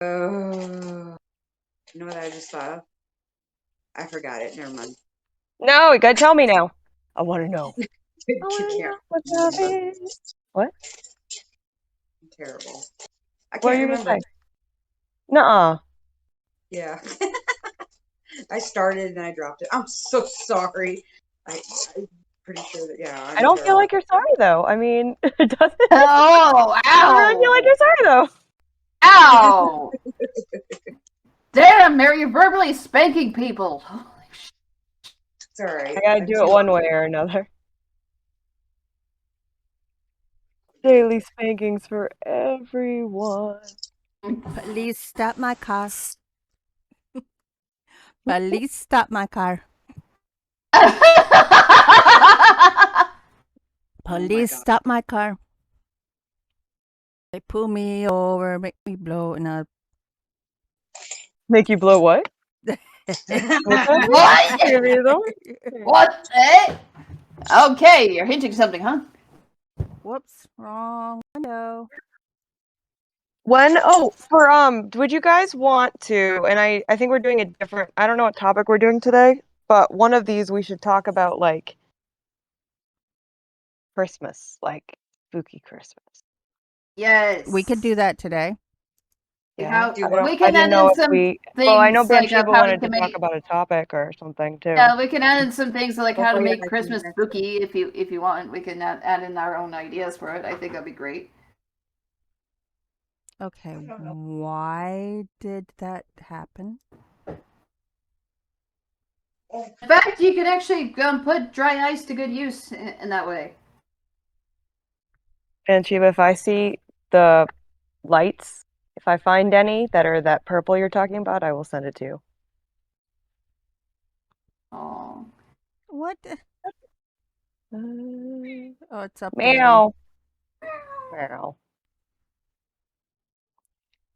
Oh, you know what I just thought of? I forgot it. Never mind. No, you gotta tell me now. I want to know. You I want to know can't what's remember. happening. What? Terrible. I What are can't you gonna remember. say? Nuh-uh. Yeah. I started and I dropped it. I'm so sorry. I'm pretty sure that, yeah. I don't feel like you're sorry though. I mean, it doesn't. Oh, I don't really feel like you're sorry though. Ow! Damn, Mary, you're verbally spanking people. Holy shit. It's alright. I gotta do it one way or another. Daily spankings for everyone. Please stop my car. Please stop my car. Police stop my car. They pull me over, make me blow, and I. Make you blow what? What? What? Eh? Okay, you're hinting something, huh? Whoops, wrong window. When would you guys want to, and I think we're doing a different, I don't know what topic we're doing today, but one of these we should talk about like Christmas, like spooky Christmas. Yes. We could do that today. Yeah. We can add in some things. Well, I know like Bansheebah how we wanted to can talk make. about a topic or something too. Yeah, we can add in some things like how to Hopefully make I can Christmas hear. spooky if you want. We can add in our own ideas for it. I think that'd be great. Okay, why did that happen? In fact, you can actually put dry ice to good use in that way. Bansheebah, if I see the lights, if I find any that are that purple you're talking about, I will send it to you. Oh. What? Oh, it's updating. Meow. Meow.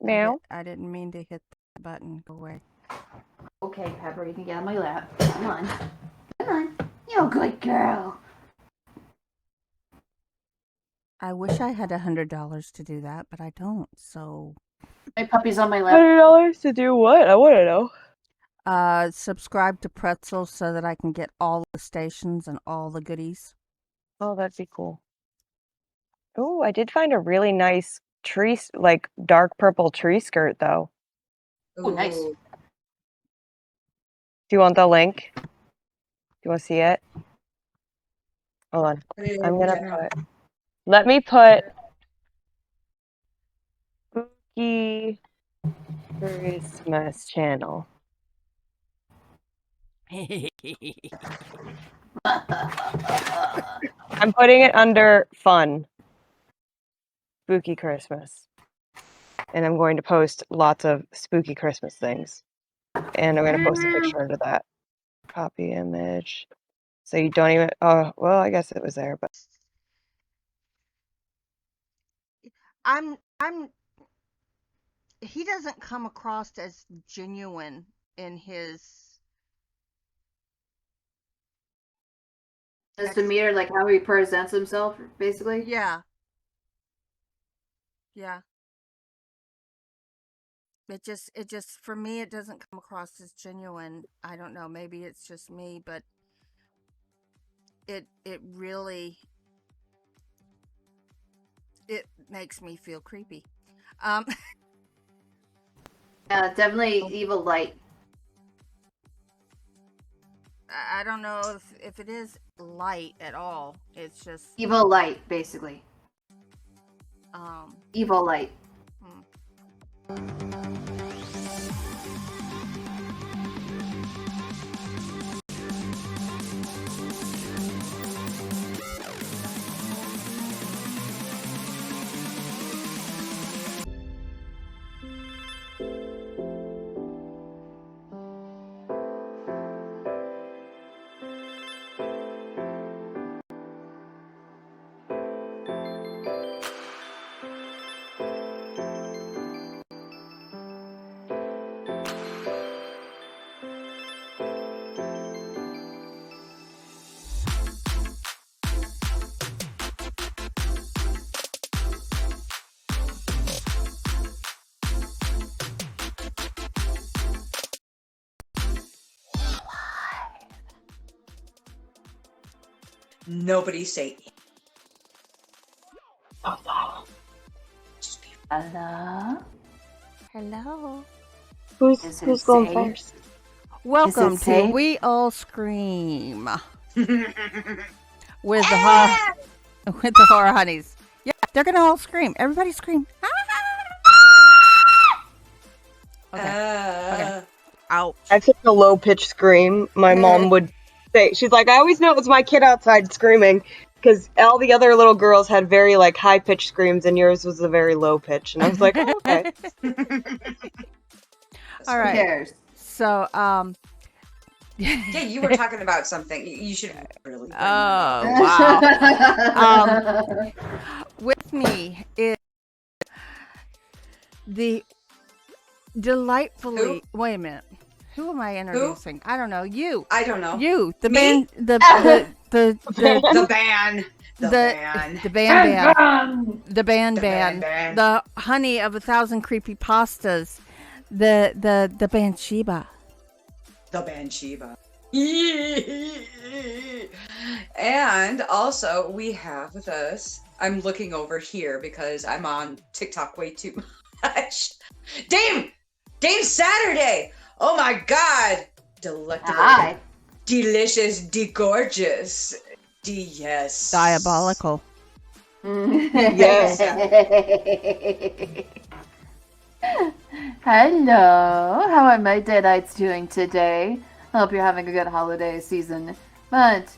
Meow. I didn't mean to hit the button. Go away. Okay, Pepper, you can get on my lap. Come on. Come on. You're a good girl. I wish I had $100 to do that, but I don't. So. My puppy's on my lap. $100 to do what? I want to know. Subscribe to Pretzel so that I can get all the stations and all the goodies. Oh, that'd be cool. Oh, I did find a really nice tree, like dark purple tree skirt, though. Oh, nice. Do you want the link? Do you want to see it? Hold on. I'm gonna put. Let me put Spooky Christmas channel. I'm putting it under fun. Spooky Christmas. And I'm going to post lots of spooky Christmas things. And I'm going to post a picture under that. Copy image. So you don't even, oh, well, I guess it was there, but. He doesn't come across as genuine in his. His demeanor, like how he presents himself, basically. Yeah. Yeah. It just for me it doesn't come across as genuine. I don't know, maybe it's just me, but it really it makes me feel creepy. Yeah, definitely evil light. I don't know if it is light at all. It's just evil light, basically. Evil light. Nobody say Hello? Hello. Is Who's it going safe? first? Welcome to safe? We All Scream it. with the Horror Honeyz. Yeah, they're gonna all scream. Everybody scream. Okay. Ouch. I have such a low pitched scream. My mom would say, she's like, I always know it was my kid outside screaming, because all the other little girls had very like high pitched screams, and yours was a very low pitch. And I was like, oh, okay. All Who right. cares? So, Yeah, you were talking about something. You should really. bring Oh, that up. wow. With me is the delightfully. Wait a minute. Who am I introducing? I don't know. You. I don't know. You. The Me? band. The The band. The band. The band. The band. The band. The honey of 1,000 creepy pastas. The Bansheebah. The Bansheebah. And also, we have with us, I'm looking over here because I'm on TikTok way too much. Dame Saturday! Oh my god! Delectable. Hi. Delicious, de-gorgeous. Yes. Diabolical. Yes. Hello. How are my deadites doing today? I hope you're having a good holiday season. But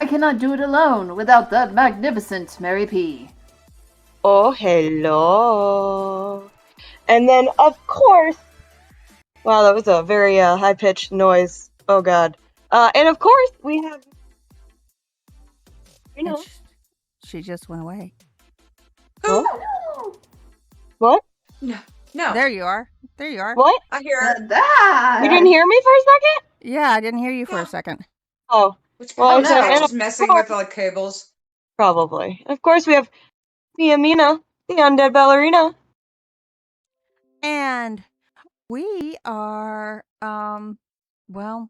I cannot do it alone without the magnificent Mary P. Oh, hello. And then, of course, wow, that was a very high pitched noise. Oh, God. And of course, we have. You know. She just went away. Who? What? No. There you are. There you are. What? I hear her. You didn't hear me for a second? Yeah, I didn't hear you for a second. Oh, Which well, well, I said, and just of messing course- with all the cables. Probably. Of course, we have Mia Mina, the undead ballerina. And we are, well,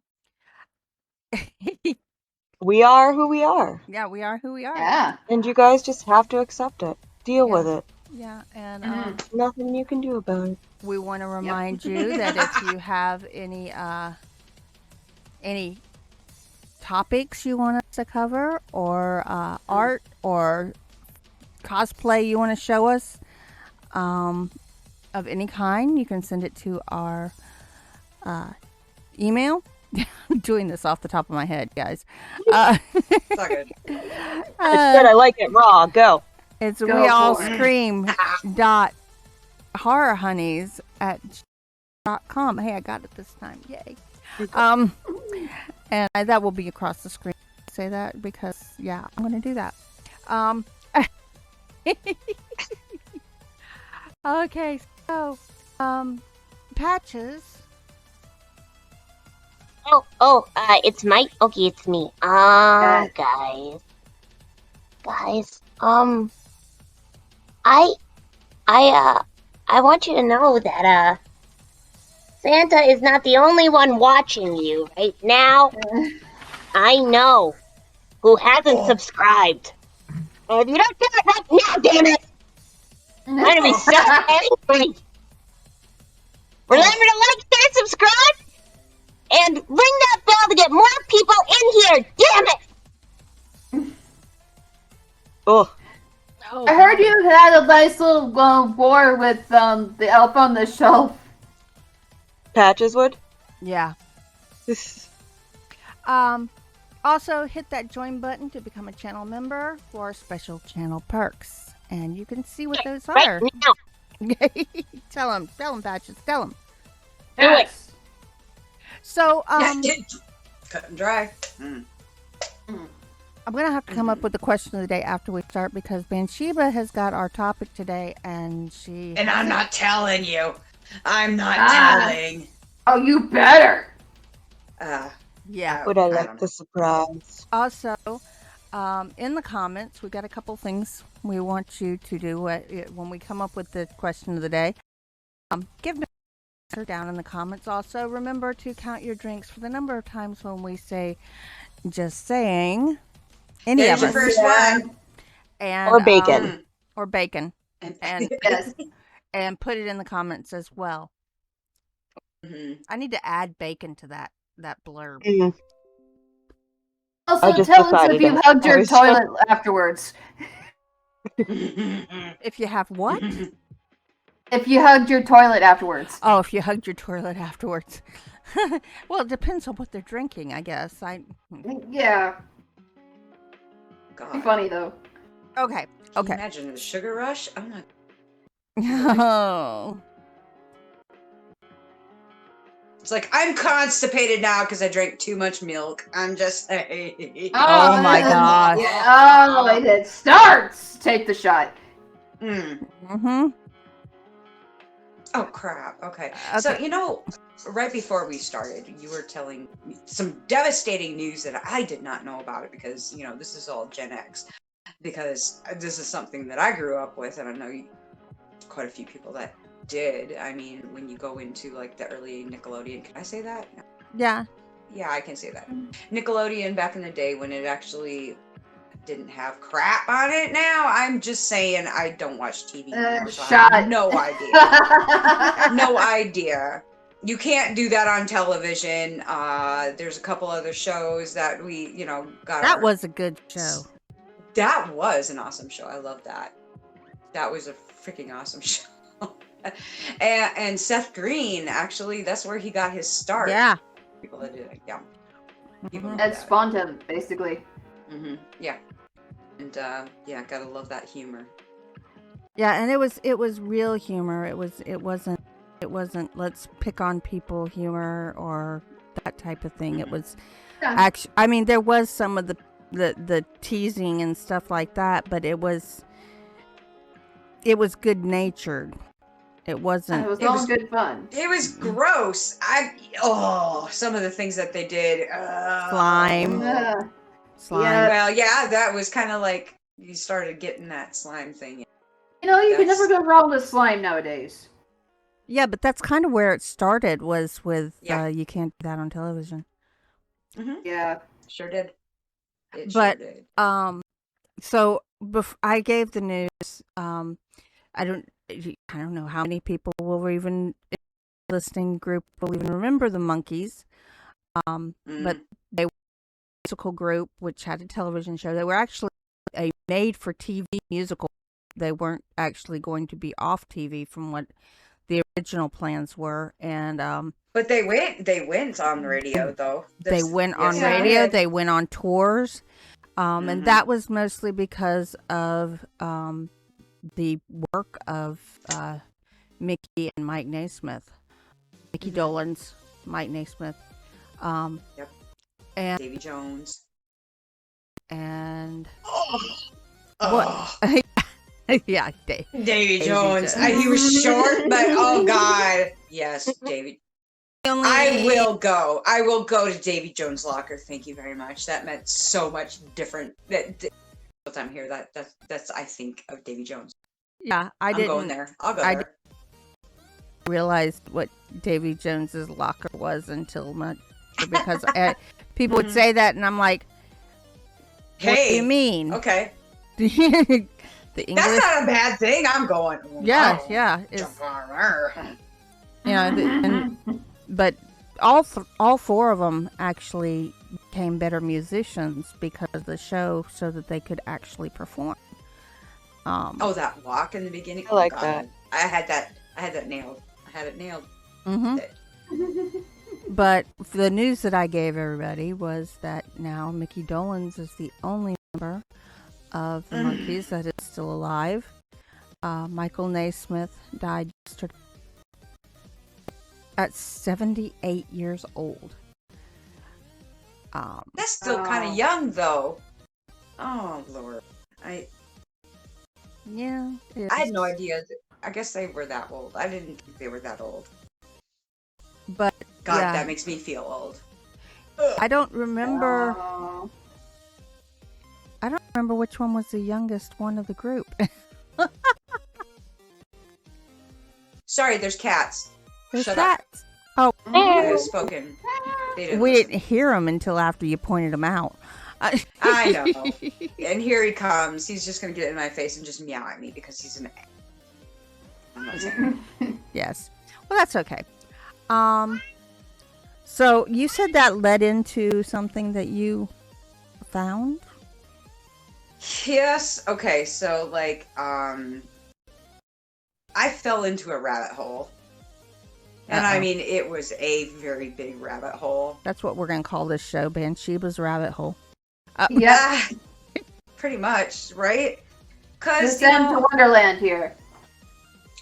We are who we are. yeah, we are who we are. Yeah. And you guys just have to accept it. Deal with it. Yeah, and Nothing you can do about it. we want to remind you that if you have any topics you want us to cover, or art or cosplay you want to show us, of any kind, you can send it to our email. I'm doing this off the top of my head, guys. It's all good. It's good. I like it raw. Go. It's Go for it. WeAllScream.HorrorHoneys@gmail.com. Hey, I got it this time. Yay. And that will be across the screen. Say that because, yeah, I'm going to do that. Okay, so, Patches. It's Mike. Okay, it's me. Yes. Guys, I want you to know that, Santa is not the only one watching you right now. I know who hasn't subscribed. And if you don't do it right now, damn it, I'm gonna be so angry. Remember to like, share, subscribe, and ring that bell to get more people in here. Damn it! Oh, I heard you had a nice little war with the elf on the shelf. Patches would? Yeah. Also, hit that join button to become a channel member for special channel perks. And you can see what those are. Right now. Tell them, Patches, tell them. Do it. So, Cut and dry. I'm going to have to come up with the question of the day after we start, because Bansheebah has got our topic today, and she... And I'm not telling you. I'm not telling. Oh, you better. Yeah. Would I don't like know. the surprise? Also, in the comments, we got a couple things we want you to do when we come up with the question of the day. Give me an answer down in the comments. Also, remember to count your drinks for the number of times when we say "just saying," Any There's of your us. first one. And, Or bacon. or bacon. And Yes. and put it in the comments as well. Mhm. I need to add bacon to that blurb. Mm. Also, I just tell us decided if you that hugged I your was- toilet afterwards. If you have what? If you hugged your toilet afterwards. Oh, if you hugged your toilet afterwards. Well, it depends on what they're drinking, I guess. Yeah. God. Funny though. Okay. Can you imagine a sugar rush? Oh my. Oh. It's like I'm constipated now because I drank too much milk. I'm just saying. Oh my gosh. Oh, it starts. Take the shot. Mm-hmm. Oh crap. Okay. Okay. So right before we started, you were telling me some devastating news that I did not know about it because this is all Gen X. Because this is something that I grew up with, and I know quite a few people that did. I mean, when you go into like the early Nickelodeon, can I say that? No. Yeah. Yeah, I can say that. Nickelodeon back in the day when it actually didn't have crap on it. Now I'm just saying I don't watch TV anymore, so I have no idea. No idea. You can't do that on television. There's a couple other shows that we, got. That was a good show. That was an awesome show. I love that. That was a freaking awesome show. and Seth Green, actually, that's where he got his start. Yeah. People that did it. Yeah. People That did that. spawned him, basically. Yeah. And gotta love that humor. Yeah, and it was real humor. It wasn't let's pick on people humor or that type of thing. It was actually, I mean, there was some of the teasing and stuff like that, but it was good natured. It wasn't. It was good fun. It was gross. Some of the things that they did. Slime. Slime. Yeah. Well, yeah, that was kind of like you started getting that slime thing. You can never go wrong with slime nowadays. Yeah, but that's kind of where it started, was with you can't do that on television. Yeah. Sure did. It But sure did. so I gave the news. I don't know how many people will even listening group will even remember the Monkees. But they were a musical group which had a television show. They were actually a made-for-TV musical. They weren't actually going to be off TV from what the original plans were, and but they went on the radio though. They went on radio. They went on tours, and that was mostly because of the work of Mickey and Mike Naismith, Mickey Dolenz, Mike Naismith, and Davy Jones, and what? Yeah, Davy Jones. He was short, but oh god, yes, Davy. I will go to Davy Jones' locker. Thank you very much. That meant so much different. That I'm here. That's I think of Davy Jones. Yeah, I'm going there. I'll go there. Realized what Davy Jones's locker was until much because people would say that, and I'm like, "What do you mean?" Okay. The English. That's not a bad thing. I'm going. Yeah. But all four of them actually became better musicians because of the show, so that they could actually perform. That walk in the beginning. I like that. I had that nailed. I had it nailed. But the news that I gave everybody was that now Mickey Dolenz is the only member of the Monkees that is still alive. Michael Naismith died yesterday at 78 years old. That's still kind of young, though. Oh Lord, Yeah. I had no idea. I guess they were that old. I didn't think they were that old. But God, yeah. that makes me feel old. I don't remember. I don't remember which one was the youngest one of the group. Sorry, there's cats. There's Shut cats. Oh, They have spoken. They we didn't hear them until after you pointed them out. I know. And here he comes. He's just gonna get in my face and just meow at me because he's an. I'm not saying. Yes. Well, that's okay. So you said that led into something that you found? Yes. Okay. So like, I fell into a rabbit hole, and I Uh-oh. mean, it was a very big rabbit hole. That's what we're going to call this show, Bansheebah's Rabbit Hole. Yep. Pretty much, right? Because Descend to Wonderland here.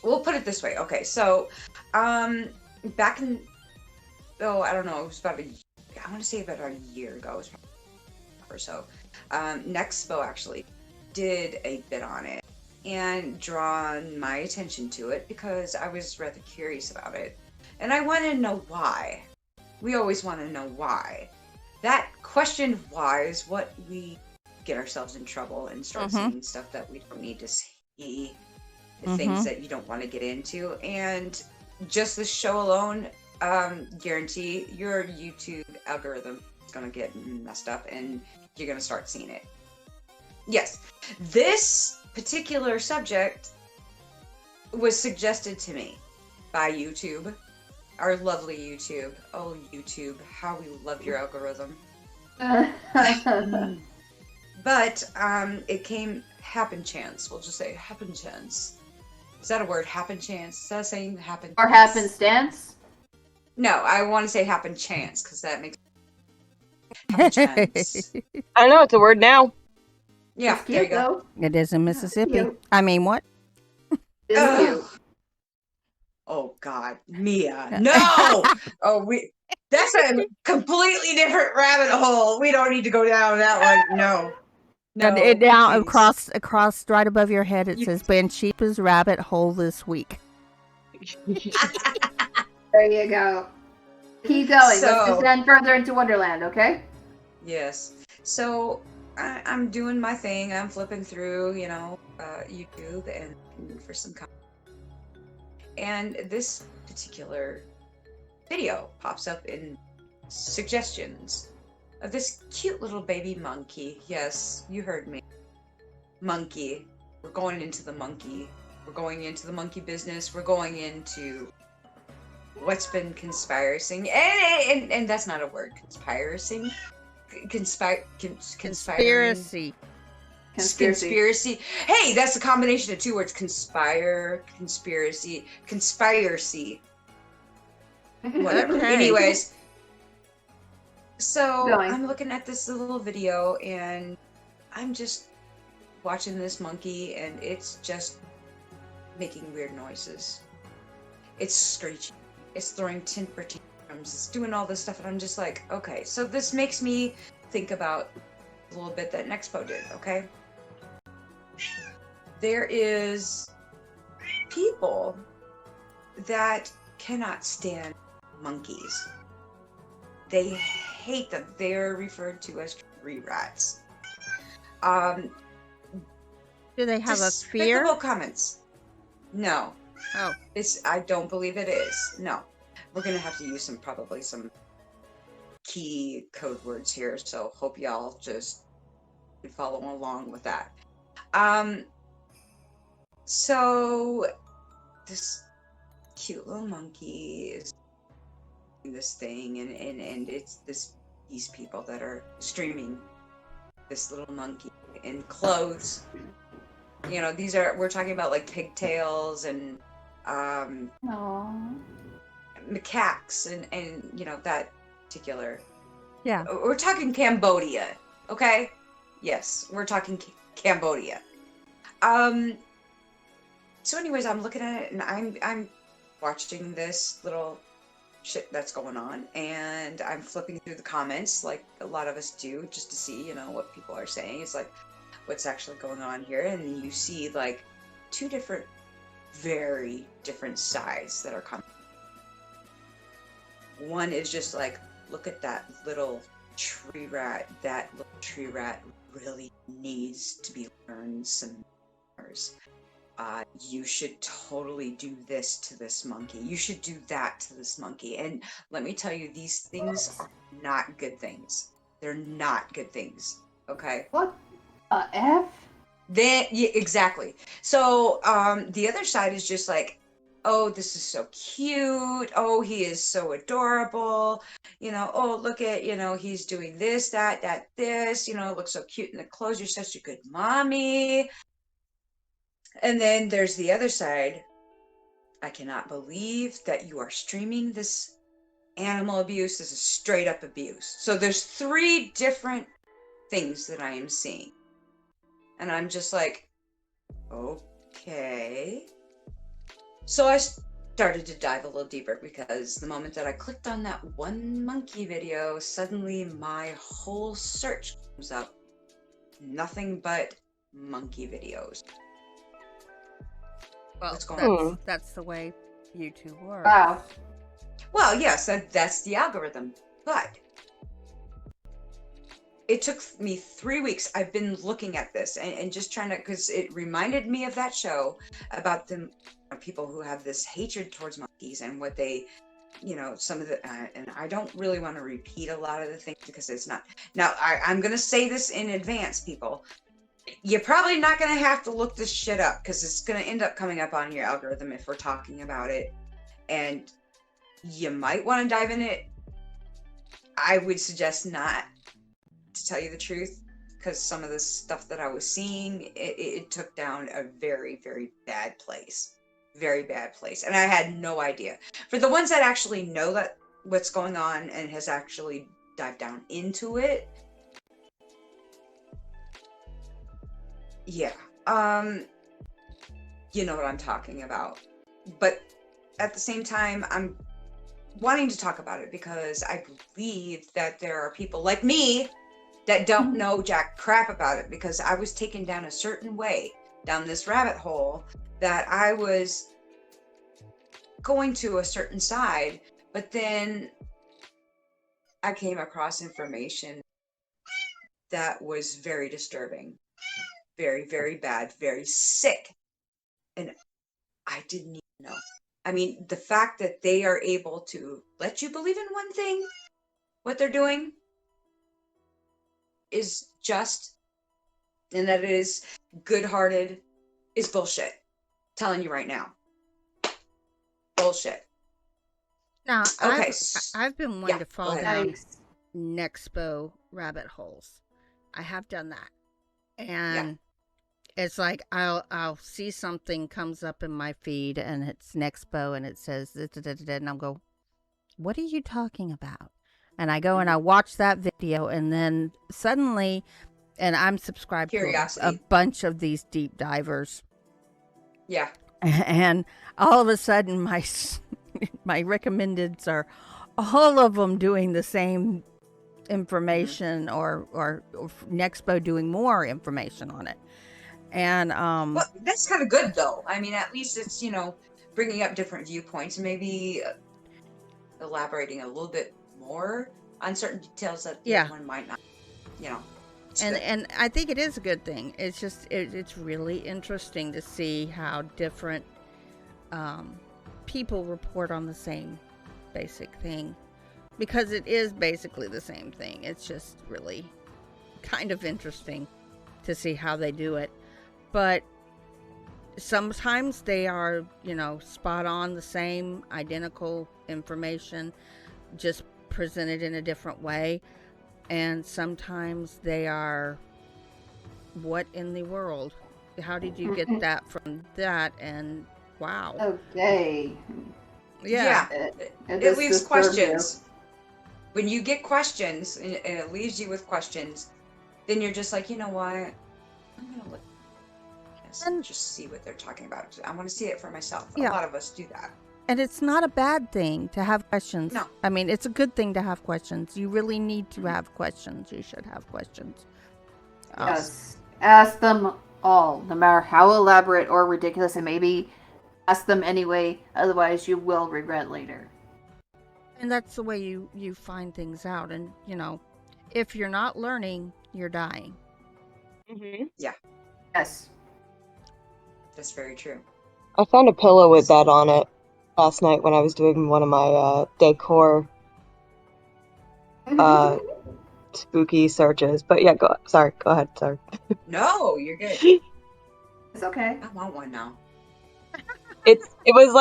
we'll put it this way. Okay, so back in I don't know, it was about I want to say about a year ago or so. Nexpo actually did a bit on it and drawn my attention to it because I was rather curious about it. And I want to know why. We always want to know why. That question of why is what we get ourselves in trouble and start seeing stuff that we don't need to see, the things that you don't want to get into. And just this show alone, guarantee your YouTube algorithm is going to get messed up and you're going to start seeing it. Yes, this particular subject was suggested to me by YouTube, our lovely YouTube. Oh, YouTube, how we love your algorithm. But it came happen chance. We'll just say happen chance. Is that a word? Happen chance? Is that a saying? Happen Or chance? happenstance? No, I want to say happen chance because that makes happen chance. I know it's a word now. Yeah, It's there you cute, go. though. It is in Mississippi. cute. I mean, what? It's Ugh. cute. Oh God, Mia, no! That's a completely different rabbit hole. We don't need to go down that one. No. And it down please. across right above your head it says Bansheebah's Rabbit Hole this week. There you go. Keep going. So- Let's descend further into Wonderland, okay? Yes. So I'm doing my thing. I'm flipping through, YouTube and looking for some content. And this particular video pops up in suggestions of this cute little baby monkey. Yes, you heard me. Monkey. We're going into the monkey. We're going into the monkey business. We're going into what's been conspiring. And that's not a word. Conspiring? Conspiracy. Conspiracy. Hey, that's a combination of two words. Conspire, conspiracy, conspiracy. Whatever. Okay. Anyways, so Going. I'm looking at this little video and I'm just watching this monkey and it's just making weird noises. It's screeching. It's throwing temper tantrums. It's doing all this stuff and I'm just like, okay. So this makes me think about a little bit that Nexpo did, okay? There is people that cannot stand monkeys. They hate them. They're referred to as tree rats. Do they have a fear? Despicable comments. No. Oh. I don't believe it is. No. We're gonna have to use probably some key code words here, so hope y'all just follow along with that. So this cute little monkey is doing this thing and it's these people that are streaming this little monkey in clothes. We're talking about like pigtails and Aww. macaques and that particular. Yeah. We're talking Cambodia, okay? Yes, we're talking Cambodia. So anyways, I'm looking at it and I'm watching this little shit that's going on and I'm flipping through the comments like a lot of us do just to see, what people are saying. It's like what's actually going on here, and you see like two very different sides that are coming. One is just like, look at that little tree rat. That little tree rat really needs to be learned some manners. You should totally do this to this monkey. You should do that to this monkey. And let me tell you, these things are not good things. They're not good things. Okay. What? F? Then yeah, exactly. So the other side is just like, oh, this is so cute. Oh, he is so adorable. Oh, look at, he's doing this, that, this, it looks so cute in the clothes. You're such a good mommy. And then there's the other side. I cannot believe that you are streaming this animal abuse. This is straight up abuse. So there's 3 different things that I am seeing. And I'm just like, okay. So I started to dive a little deeper because the moment that I clicked on that one monkey video, suddenly my whole search comes up. Nothing but monkey videos. Well, What's going on? that's the way YouTube works. Wow. Well, yes, that's the algorithm. But it took me 3 weeks. I've been looking at this and just trying to, because it reminded me of that show about the people who have this hatred towards monkeys and what they, some of the, and I don't really want to repeat a lot of the things because it's not. Now, I'm going to say this in advance, people. You're probably not going to have to look this shit up because it's going to end up coming up on your algorithm if we're talking about it. And you might want to dive in it. I would suggest not, to tell you the truth, because some of the stuff that I was seeing, it took down a very, very bad place. Very bad place. And I had no idea. For the ones that actually know that what's going on and has actually dived down into it, yeah, you know what I'm talking about. But at the same time, I'm wanting to talk about it because I believe that there are people like me that don't know jack crap about it, because I was taken down a certain way, down this rabbit hole, that I was going to a certain side, but then I came across information that was very disturbing, very, very bad, very sick. And I didn't even know. I mean, the fact that they are able to let you believe in one thing, what they're doing, is just, and that it is good-hearted, is bullshit. Telling you right now. Bullshit. Now, Okay. I've been wanting to fall ahead. down Nice. Nexpo rabbit holes. I have done that. And it's like I'll see something comes up in my feed and it's Nexpo and it says and I'll go, what are you talking about? And I go and I watch that video, and then suddenly, and I'm subscribed Curiosity. to a bunch of these deep divers. Yeah. And all of a sudden my recommendeds are all of them doing the same information, or Nexpo doing more information on it. And Well, that's kind of good though. I mean, at least it's, bringing up different viewpoints and maybe elaborating a little bit more on certain details that the other one might not, and I think it is a good thing. It's just it's really interesting to see how different people report on the same basic thing, because it is basically the same thing. It's just really kind of interesting to see how they do it. But sometimes they are, spot on, the same identical information, just presented in a different way. And sometimes they are, what in the world? How did you get that from that? And wow. Okay. Yeah. It leaves questions. When you get questions and it leaves you with questions, then you're just like, you know what? I'm going to look and just see what they're talking about. I want to see it for myself. A lot of us do that. And it's not a bad thing to have questions. No. I mean, it's a good thing to have questions. You really need to have questions. You should have questions. Yes. Ask them all, no matter how elaborate or ridiculous it may be. Ask them anyway, otherwise you will regret later. And that's the way you find things out. And, if you're not learning, you're dying. Mm-hmm. Yeah. Yes. That's very true. I found a pillow with that on it last night when I was doing one of my decor spooky searches. But yeah, go ahead. Sorry. No, you're good. It's okay. I want one now. It was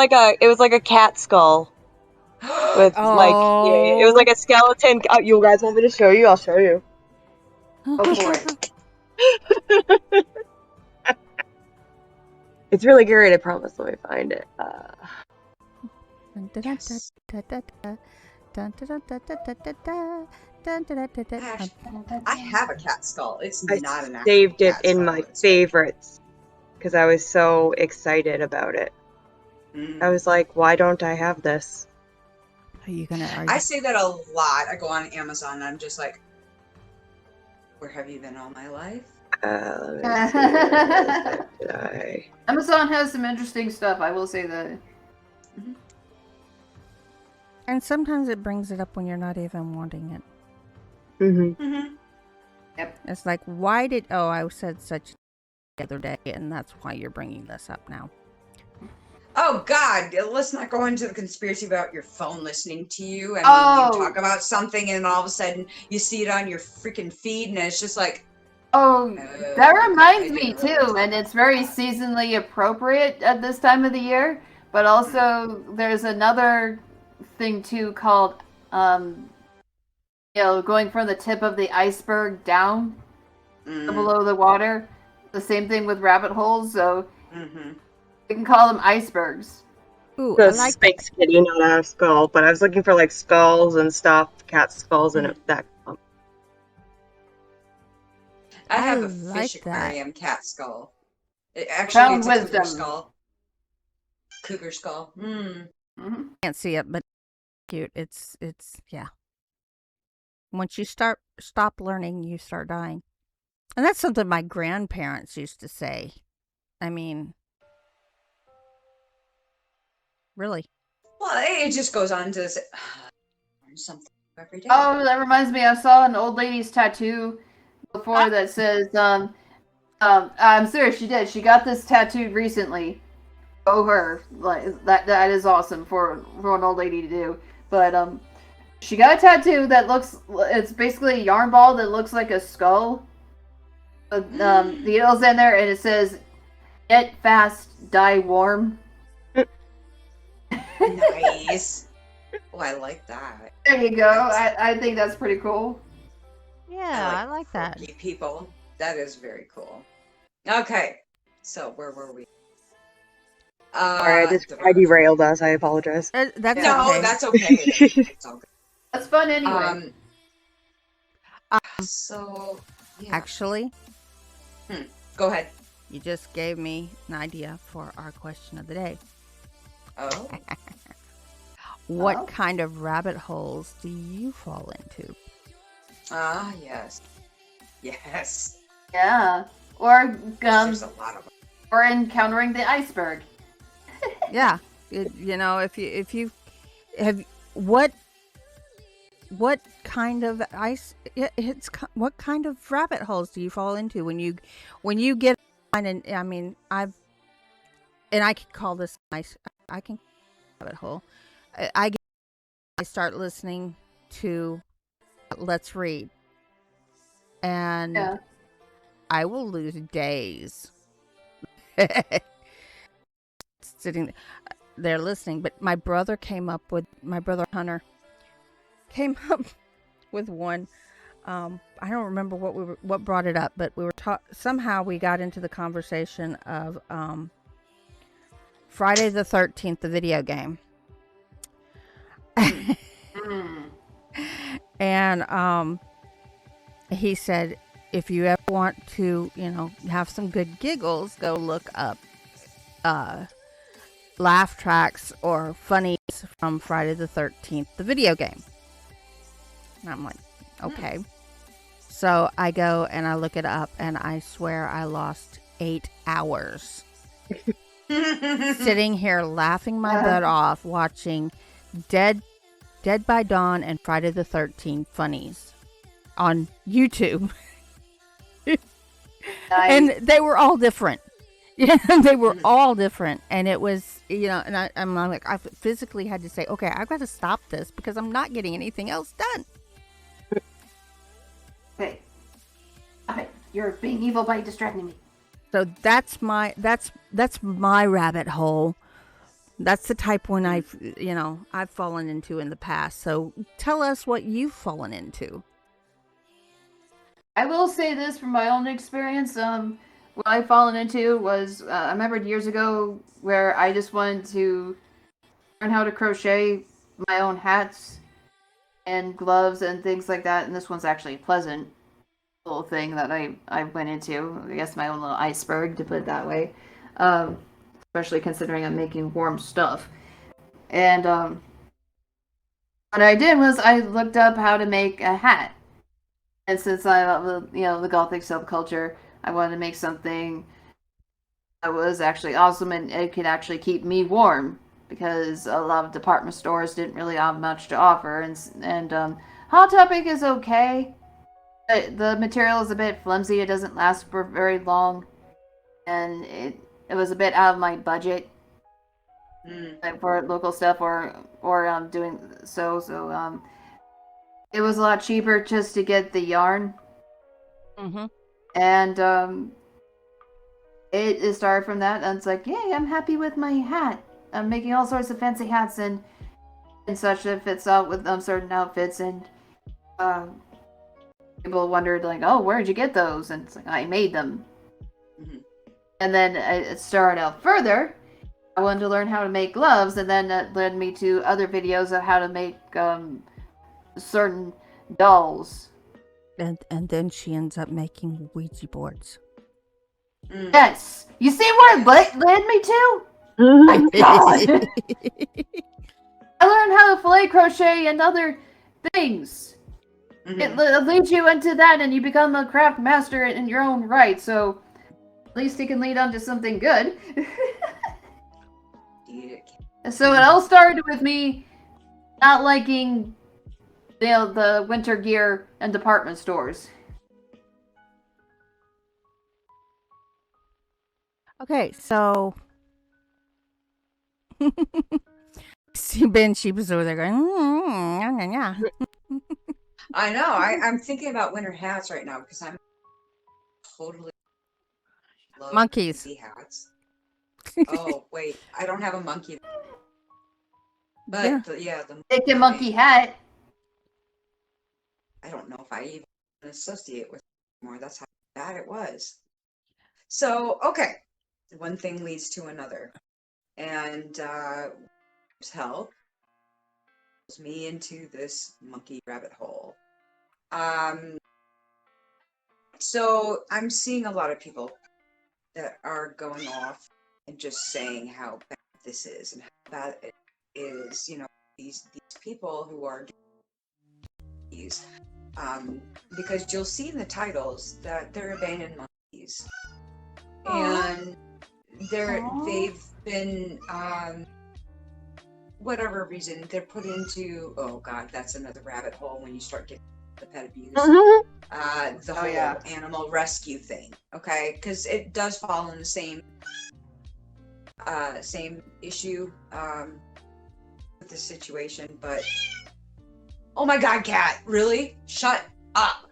like a cat skull with it was like a skeleton. You guys want me to show you? I'll show you. Go for it. It's really great, I promise. Let me find it. Yes. I have a cat skull. It's I not an actual saved it cat in skull, my it's- favorites because I was so excited about it. I was like, why don't I have this? Are you gonna? I say that a lot. I go on Amazon and I'm just like, where have you been all my life? Let me see. Where did I? Amazon has some interesting stuff, I will say that. And sometimes it brings it up when you're not even wanting it. Mm-hmm. It's like, why did? Oh, I said such the other day, and that's why you're bringing this up now. Oh God, let's not go into the conspiracy about your phone listening to you. I mean, you talk about something and all of a sudden you see it on your freaking feed and it's just like, Oh, that reminds I me didn't realize too, that. and it's very seasonally appropriate at this time of the year. But also, there's another thing too called, going from the tip of the iceberg down below the water. The same thing with rabbit holes, so we can call them icebergs. Ooh, The I like that. Sphinx kitty, not a skull, but I was looking for like skulls and stuff, cat skulls, and that. I have I a like fish that. aquarium cat skull. Actually, Found it's a cougar wisdom. skull. Cougar skull. Can't see it, but cute. It's yeah. Once you stop learning, you start dying, and that's something my grandparents used to say. I mean, really. Well, it just goes on to say, learn something every day. Oh, that reminds me, I saw an old lady's tattoo before that says, I'm serious, she did. She got this tattooed recently. Go her. Like that is awesome for an old lady to do. But she got a tattoo that it's basically a yarn ball that looks like a skull. The needle's in there and it says, "Get fast, die warm." Nice. Oh, I like that. There you go. I think that's pretty cool. Yeah, I like that. quirky people. That is very cool. Okay, so where were we? Sorry, I derailed us. I apologize. That's No, okay. that's okay. It's all good. That's fun anyway. So yeah. Actually, Go ahead. you just gave me an idea for our question of the day. Oh, What kind of rabbit holes do you fall into? yes, yes. Yeah. Or There's a lot of them. or encountering the iceberg. Yeah, if you have what kind of what kind of rabbit holes do you fall into when you get on? And I mean, I could call this nice. I can rabbit hole. I start listening to Let's Read, and I will lose days sitting there listening. But my brother Hunter came up with one. I don't remember what brought it up, but we were somehow we got into the conversation of Friday the 13th, the video game. And he said, if you ever want to, have some good giggles, go look up laugh tracks or funnies from Friday the 13th, the video game. And I'm like, okay. So I go and I look it up, and I swear I lost 8 hours sitting here laughing my butt off watching Dead by Dawn and Friday the 13th funnies on YouTube. And they were all different. Yeah, they were all different. And it was, and I'm like, I physically had to say, okay, I've got to stop this because I'm not getting anything else done. Okay. Okay. You're being evil by distracting me. So that's my rabbit hole. That's the type one I've fallen into in the past. So tell us what you've fallen into. I will say this from my own experience. What I've fallen into was I remember years ago where I just wanted to learn how to crochet my own hats and gloves and things like that. And this one's actually a pleasant little thing that I went into. I guess my own little iceberg, to put it that way. Especially considering I'm making warm stuff. And what I did was I looked up how to make a hat. And since I love the Gothic subculture, I wanted to make something that was actually awesome and it could actually keep me warm, because a lot of department stores didn't really have much to offer. And Hot Topic is okay. The material is a bit flimsy. It doesn't last for very long, and it was a bit out of my budget like for local stuff or doing so. So it was a lot cheaper just to get the yarn. Mm-hmm. And it started from that, and it's like, yay, I'm happy with my hat. I'm making all sorts of fancy hats and such that fits out with certain outfits, and people wondered, like, oh, where'd you get those? And it's like, I made them. Mm-hmm. And then it started out further. I wanted to learn how to make gloves, and then that led me to other videos of how to make certain dolls. And then she ends up making Ouija boards. Yes! You see where it led me to? My God! I learned how to fillet crochet and other things. Mm-hmm. It leads you into that, and you become a craft master in your own right, so at least it can lead on to something good. So it all started with me not liking the winter gear and department stores. Okay, so see Bansheebah's over there going, yeah. I know. I'm thinking about winter hats right now because I'm totally love monkeys hats. Oh wait, I don't have a monkey. But yeah, the Take a monkey hat. I don't know if I even associate with it anymore. That's how bad it was. So okay, one thing leads to another, and help pulls me into this monkey rabbit hole. So I'm seeing a lot of people that are going off and just saying how bad this is and how bad it is. You know, these people who are monkeys, because you'll see in the titles that they're abandoned monkeys, and they've been whatever reason they're put into. Oh God, that's another rabbit hole when you start getting the pet abuse. The whole animal rescue thing, okay, because it does fall in the same issue with the situation. But oh my God, Cat, really? Shut up.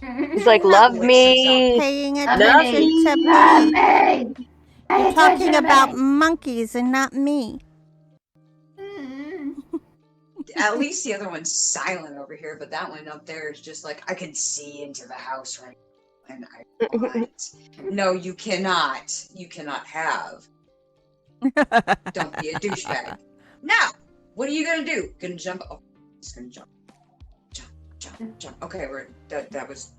He's like, love me. Paying attention to me. You're talking about monkeys and not me. At least the other one's silent over here, but that one up there is just like, I can see into the house right now, and I want. No, you cannot. You cannot have. Don't be a douchebag. Now, what are you gonna do? Gonna jump? Oh, he's gonna jump. Jump. Okay, that was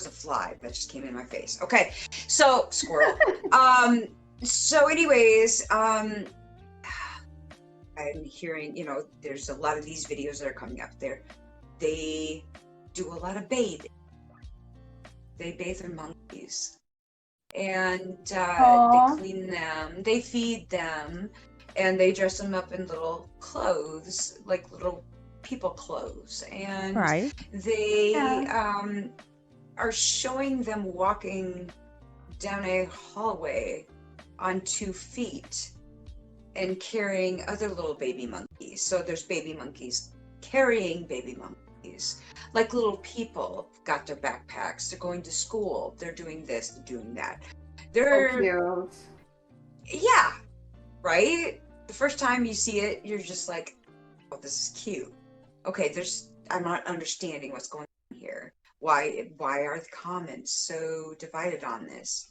a fly that just came in my face. Okay, so squirrel. So anyways, I'm hearing, there's a lot of these videos that are coming up there. They do a lot of bathing. They bathe their monkeys. And they clean them, they feed them, and they dress them up in little clothes, like little people clothes. And they are showing them walking down a hallway on 2 feet and carrying other little baby monkeys. So there's baby monkeys carrying baby monkeys. monkeys. Like little people got their backpacks. They're going to school. They're doing this, they're doing that. They're cute. Yeah, right? The first time you see it, you're just like, oh, this is cute. Okay, I'm not understanding what's going on here. Why are the comments so divided on this?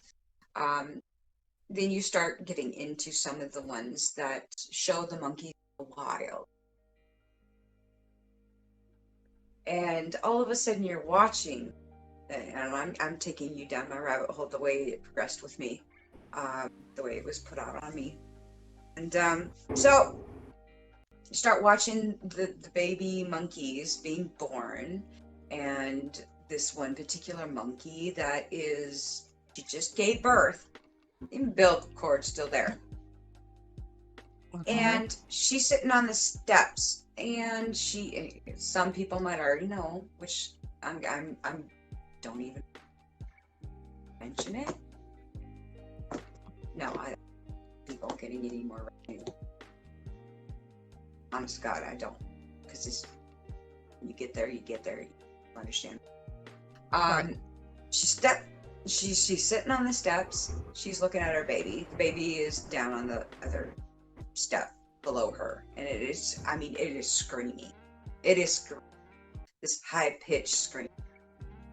Then you start getting into some of the ones that show the monkeys in the wild. And all of a sudden you're watching, and I'm taking you down my rabbit hole the way it progressed with me, the way it was put out on me. And so you start watching the baby monkeys being born, and this one particular monkey she just gave birth. The umbilical cord's still there. Okay. And she's sitting on the steps, and some people might already know, which I'm don't even mention it. No, I don't think I'm getting any more revenue. Honest to God, I don't, because you get there, you understand. Right. She's sitting on the steps. She's looking at her baby. The baby is down on the other step below her, and it is screaming. It is this high-pitched scream.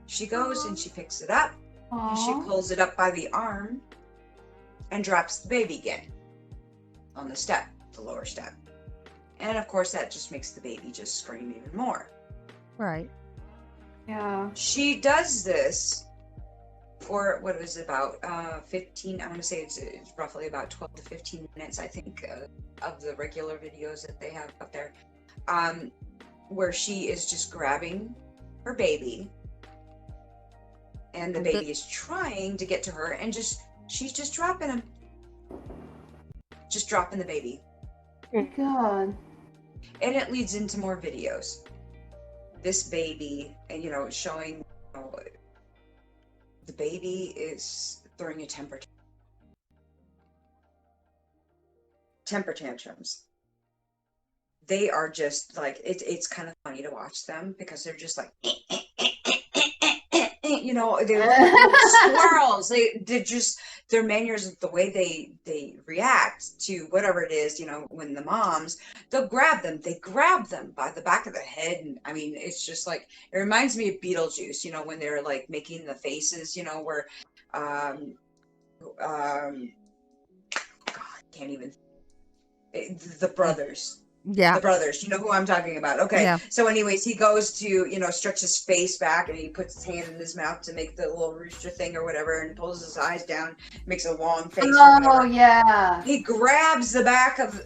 She goes and she picks it up, and she pulls it up by the arm and drops the baby again on the step, the lower step. And of course that just makes the baby just scream even more. Right. Yeah. She does this for what was about 15, I want to say it's roughly about 12 to 15 minutes, I think, of the regular videos that they have up there, where she is just grabbing her baby, and the baby is trying to get to her, and she's just dropping him. Just dropping the baby. Oh, God. And it leads into more videos. This baby, and showing the baby is throwing a temper tantrums. They are just like, it's kind of funny to watch them, because they're just like, they look like squirrels. They're just, their manners, the way they react to whatever it is, when the moms, they'll grab them by the back of the head. And I mean, it's just like, it reminds me of Beetlejuice, when they're like making the faces, where, God, can't even, the brothers. Yeah. The brothers, you know who I'm talking about. Okay. Yeah. So anyways, he goes to, stretch his face back, and he puts his hand in his mouth to make the little rooster thing or whatever, and pulls his eyes down, makes a long face. Oh, yeah. He grabs the back of,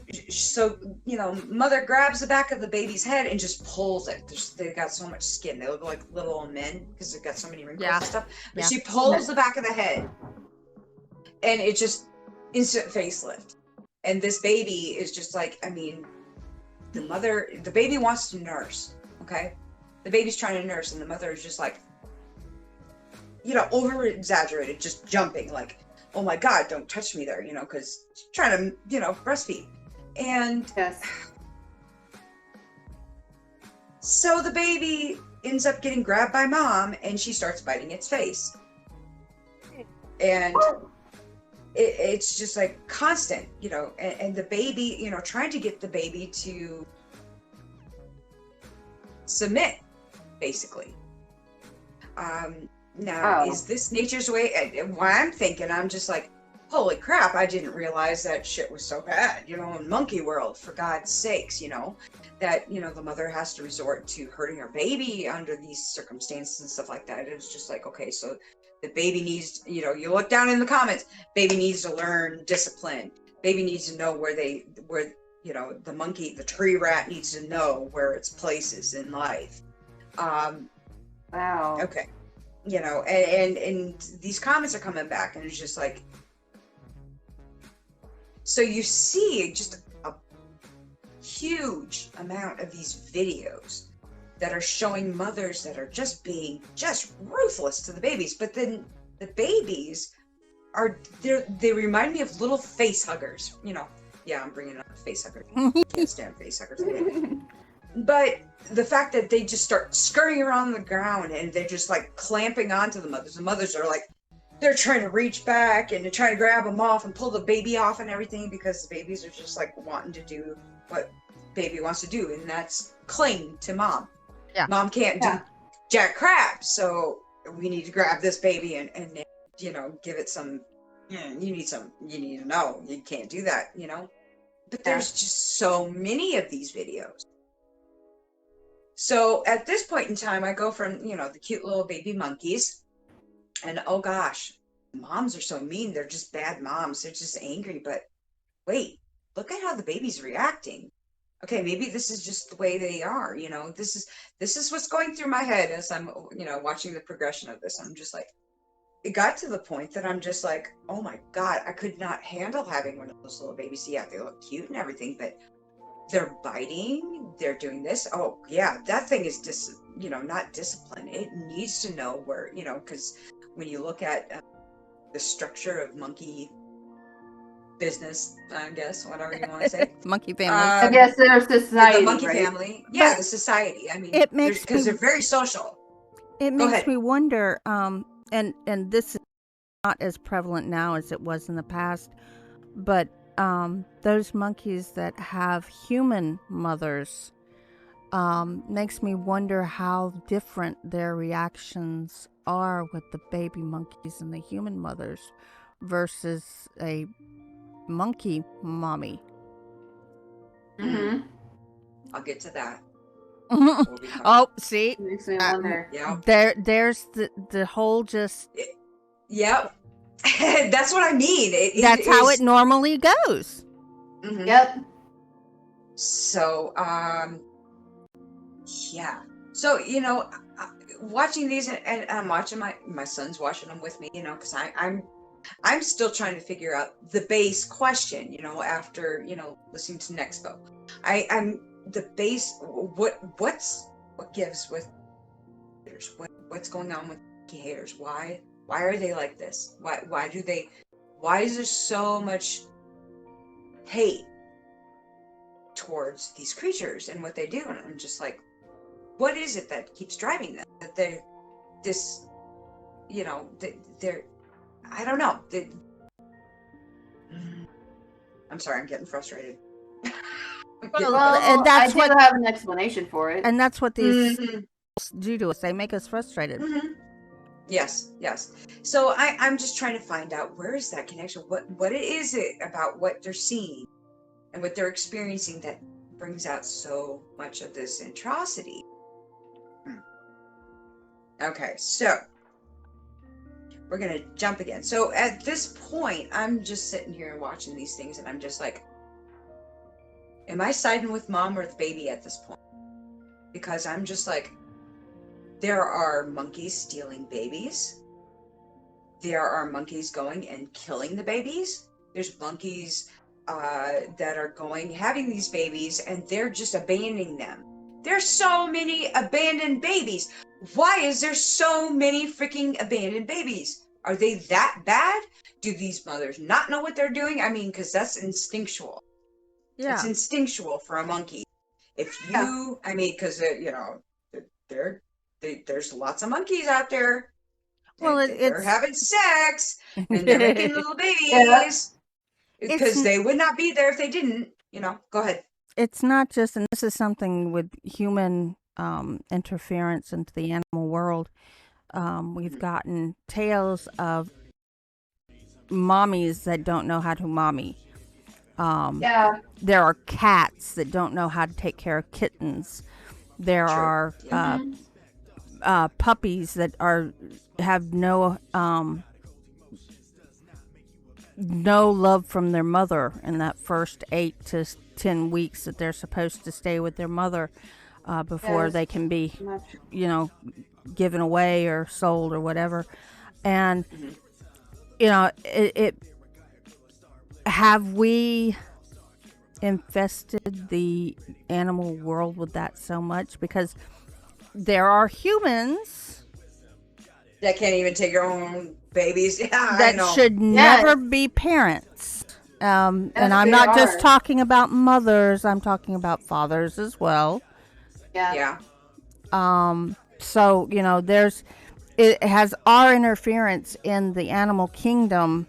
mother grabs the back of the baby's head and just pulls it. They've got so much skin. They look like little old men because they've got so many wrinkles and stuff. But she pulls the back of the head, and it just instant facelift. And this baby is just like, the baby wants to nurse, okay? The baby's trying to nurse, and the mother is just like, over exaggerated, just jumping, like, oh my God, don't touch me there, because she's trying to, breastfeed. And Yes. So the baby ends up getting grabbed by mom, and she starts biting its face. And it's just like constant, and the baby, trying to get the baby to submit, basically. Now, is this nature's way? Why I'm thinking, I'm just like, holy crap, I didn't realize that shit was so bad, in monkey world, for God's sakes, that, the mother has to resort to hurting her baby under these circumstances and stuff like that. It was just like, okay, so the baby needs, you look down in the comments, baby needs to learn discipline. Baby needs to know where the monkey, the tree rat needs to know where its place is in life. Wow. Okay. And these comments are coming back, and it's just like, so you see just a huge amount of these videos that are showing mothers that are just being ruthless to the babies. But then the babies they remind me of little face huggers, Yeah, I'm bringing up face huggers. Can't stand face huggers. But the fact that they just start scurrying around the ground and they're just like clamping onto the mothers. The mothers are like, they're trying to reach back and they're trying to grab them off and pull the baby off and everything because the babies are just like wanting to do what baby wants to do, and that's cling to mom. Yeah. Mom can't do jack crap, so we need to grab this baby and you know, give it some. You need to know you can't do that, you know. But there's just so many of these videos. So at this point in time, I go from, you know, the cute little baby monkeys, and oh gosh, moms are so mean. They're just bad moms. They're just angry. But wait, look at how the baby's reacting. Okay, maybe this is just the way they are. You know, this is what's going through my head as I'm, you know, watching the progression of this. I'm just like, it got to the point that I'm just like, oh my God, I could not handle having one of those little babies. Yeah, they look cute and everything, but they're biting, they're doing this. Oh yeah, that thing is not discipline. It needs to know where, you know, because when you look at the structure of monkey business, I guess, whatever you want to say. Monkey family. I guess their society, the monkey right? family. Yeah, the society. I mean, It makes because they're very social. It Go makes ahead. me wonder, and this is not as prevalent now as it was in the past, but those monkeys that have human mothers, makes me wonder how different their reactions are with the baby monkeys and the human mothers versus a monkey mommy. Mm-hmm. I'll get to that. We'll be talking- Oh, see, Makes me wonder. Yeah. There's the whole just. Yep. That's what I mean. That's how it normally goes. Mhm. Yep. So, yeah. So, you know, watching these, and I'm watching my son's watching them with me, you know, because I'm still trying to figure out the base question, you know, after, you know, listening to Nexpo. I'm the base. What gives with haters? What's going on with haters? Why are they like this? Why is there so much hate towards these creatures and what they do? And I'm just like, what is it that keeps driving them? That they're this, you know, they're I don't know. I'm sorry, I'm getting frustrated. Well, and that's I do have an explanation for it. And that's what these Mhm. do to us. They make us frustrated. Mhm. Yes. So I'm just trying to find out, where is that connection? What is it about what they're seeing and what they're experiencing that brings out so much of this atrocity? Okay, so we're gonna jump again. So at this point, I'm just sitting here and watching these things, and I'm just like, am I siding with mom or the baby at this point? Because I'm just like, there are monkeys stealing babies. There are monkeys going and killing the babies. There's monkeys that are having these babies, and they're just abandoning them. There's so many abandoned babies. Why is there so many freaking abandoned babies? Are they that bad? Do these mothers not know what they're doing? I mean, because that's instinctual. Yeah. It's instinctual for a monkey. If you, I mean, because you know, there's lots of monkeys out there. Well, they're having sex and they're making little babies because It's- they would not be there if they didn't. You know, go ahead. It's not just, and this is something with human interference into the animal world. We've gotten tales of mommies that don't know how to mommy. Yeah. There are cats that don't know how to take care of kittens. There True. are puppies that have no love from their mother in that first 8 to 10 weeks that they're supposed to stay with their mother before Yes. they can be, you know, given away or sold or whatever. And you know, have we infested the animal world with that so much? Because there are humans That can't even take your own babies. Yeah, I that know. should never be parents. And I'm they not just are. talking about mothers, I'm talking about fathers as well. Yeah. So, you know, it has our interference in the animal kingdom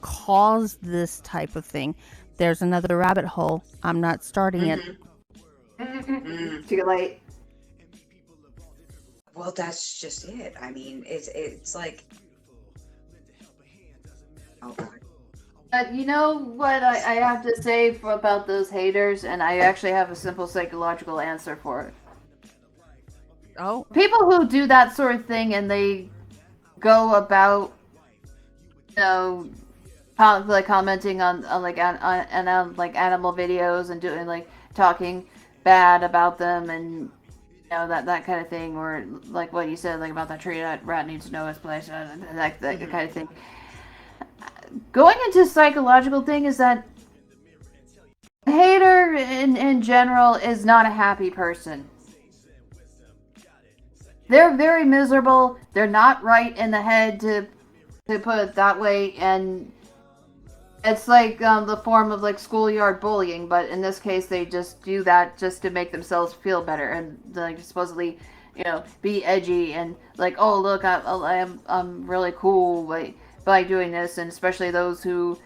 caused this type of thing. There's another rabbit hole. I'm not starting it. Too late. Well, that's just it. I mean, it's like, oh God. You know what I have to say about those haters, and I actually have a simple psychological answer for it. Oh, People who do that sort of thing and they go about, you know, like commenting on like like animal videos and doing like talking bad about them and you know that kind of thing, or like what you said, like about that tree, that rat needs to know his place, that kind of thing. Going into psychological thing is that a hater in general is not a happy person. They're very miserable. They're not right in the head, to put it that way, and it's like the form of like schoolyard bullying, but in this case they just do that just to make themselves feel better and like supposedly, you know, be edgy and like, oh look, I'm really cool by doing this. And especially those who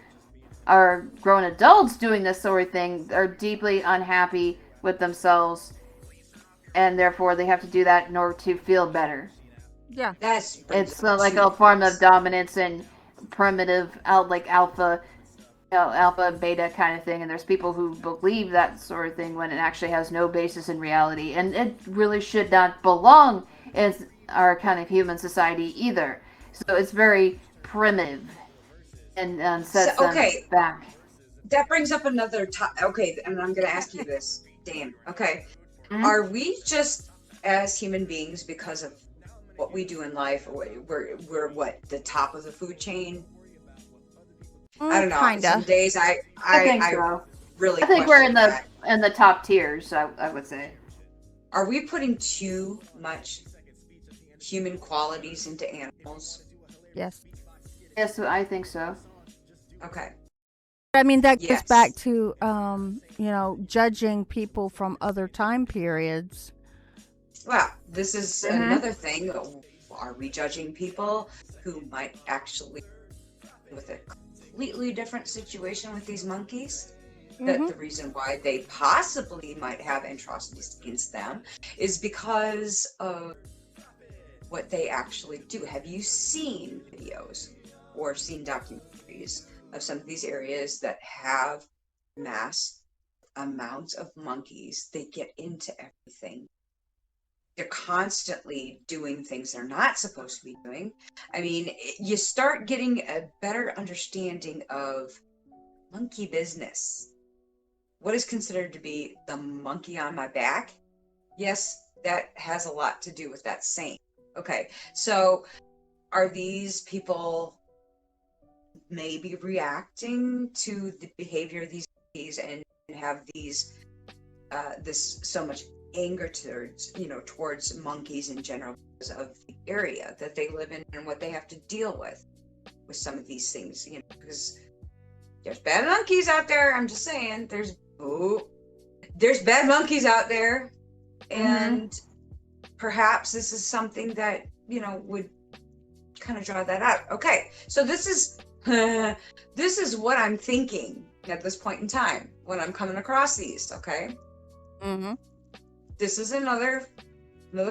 are grown adults doing this sort of thing are deeply unhappy with themselves, and therefore they have to do that in order to feel better. yeah. It's like a form of dominance and primitive like alpha beta kind of thing, and there's people who believe that sort of thing when it actually has no basis in reality, and it really should not belong in our kind of human society either. So it's very primitive and sets them back. That brings up another okay, and I'm going to ask you this, Dan. Okay. Mm-hmm. Are we just as human beings, because of what we do in life, we're what, the top of the food chain? I don't know. Kinda. Some days I think so. Really, I think we're in the top tiers. I would say. Are we putting too much human qualities into animals? Yes. Yes, I think so. Okay. I mean, that goes back to, you know, judging people from other time periods. Well, this is another thing. Are we judging people who might actually, with a completely different situation with these monkeys? That the reason why they possibly might have atrocities against them is because of what they actually do. Have you seen videos or seen documentaries of some of these areas that have mass amounts of monkeys? They get into everything. They're constantly doing things they're not supposed to be doing. I mean, you start getting a better understanding of monkey business. What is considered to be the monkey on my back? Yes, that has a lot to do with that saying. Okay, so are these people maybe reacting to the behavior of these monkeys and have these this so much anger towards monkeys in general because of the area that they live in and what they have to deal with some of these things, because there's bad monkeys out there. I'm just saying, there's bad monkeys out there, and perhaps this is something that would kind of draw that out. Okay, so this is what I'm thinking at this point in time when I'm coming across these. Okay. This is another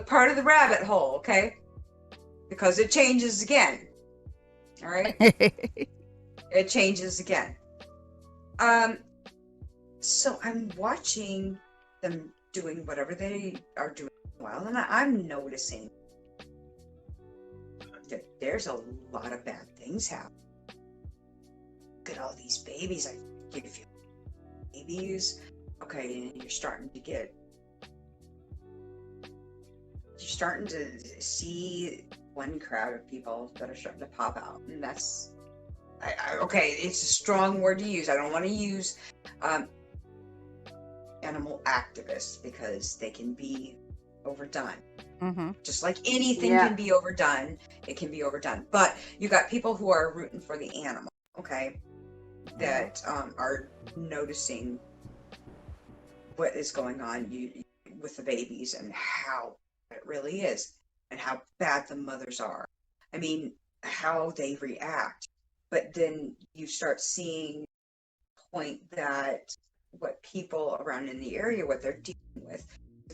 part of the rabbit hole, okay? Because it changes again. All right? It changes again. So I'm watching them doing whatever they are doing well, and I'm noticing that there's a lot of bad things happening. Look at all these babies. I give you babies. Okay, and you're starting to see one crowd of people that are starting to pop out, and that's okay. It's a strong word to use. I don't want to use animal activists because they can be overdone. Just like anything can be overdone, it can be overdone. But you got people who are rooting for the animal, okay, that are noticing what is going on. with the babies and how it really is and how bad the mothers are. I mean, how they react. But then you start seeing the point that what people around in the area, what they're dealing with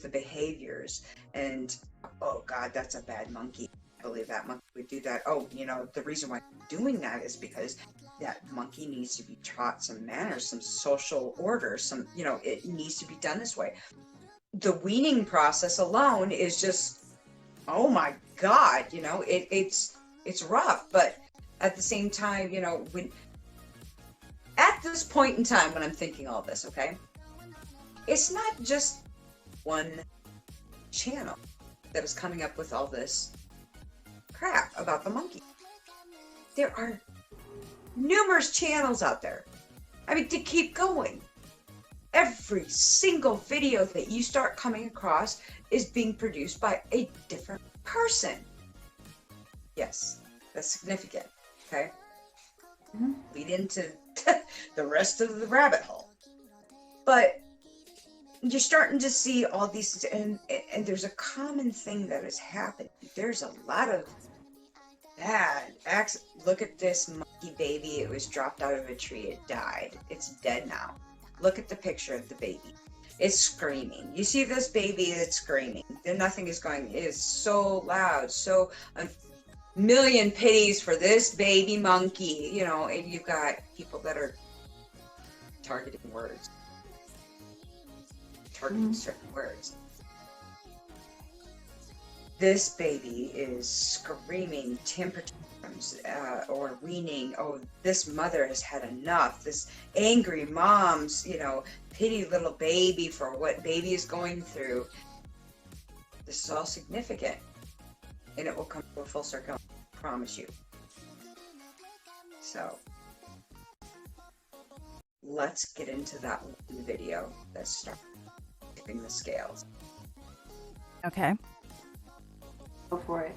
the behaviors, and oh God, that's a bad monkey. I believe that monkey would do that. Oh, you know, the reason why they're doing that is because that monkey needs to be taught some manners, some social order, some, you know, it needs to be done this way. The weaning process alone is just, oh my God, you know, it's rough. But at the same time, you know, when at this point in time when I'm thinking all this, okay, it's not just one channel that is coming up with all this crap about the monkey. There are numerous channels out there. I mean, to keep going, every single video that you start coming across is being produced by a different person. Yes, that's significant. Okay, lead into the rest of the rabbit hole. But you're starting to see all these, and there's a common thing that is happening. There's a lot of bad acts. Look at this monkey baby. It was dropped out of a tree. It died. It's dead now. Look at the picture of the baby. It's screaming. You see this baby, it's screaming. Then nothing is going. It is so loud. So a million pities for this baby monkey. You know, and you've got people that are targeting words. Targeting certain words. This baby is screaming temper tantrums or weaning. Oh, this mother has had enough. This angry mom's, you know, pity little baby for what baby is going through. This is all significant, and it will come to a full circle, I promise you. So let's get into that one video that starts tipping the scales. Okay. Go for it.